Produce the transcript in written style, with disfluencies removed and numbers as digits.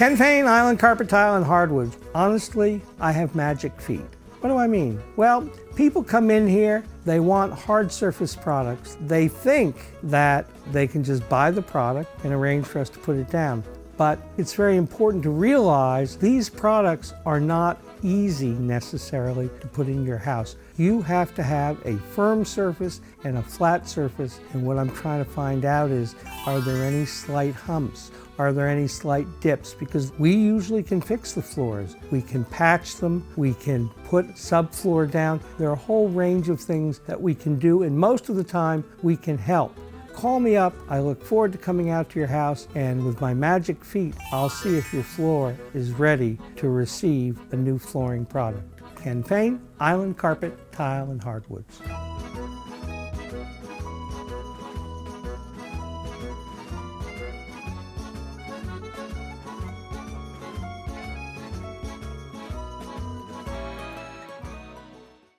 Ken Payne, Island Carpet Tile and Hardwood. Honestly, I have magic feet. What do I mean? Well, people come in here, they want hard surface products. They think that they can just buy the product and arrange for us to put it down. But it's very important to realize these products are not easy necessarily to put in your house. You have to have a firm surface and a flat surface, and what I'm trying to find out is, are there any slight humps? Are there any slight dips? Because we usually can fix the floors. We can patch them, we can put subfloor down. There are a whole range of things that we can do, and most of the time we can help. Call me up. I look forward to coming out to your house, and with my magic feet, I'll see if your floor is ready to receive a new flooring product. Ken Payne, Island Carpet, Tile and Hardwoods.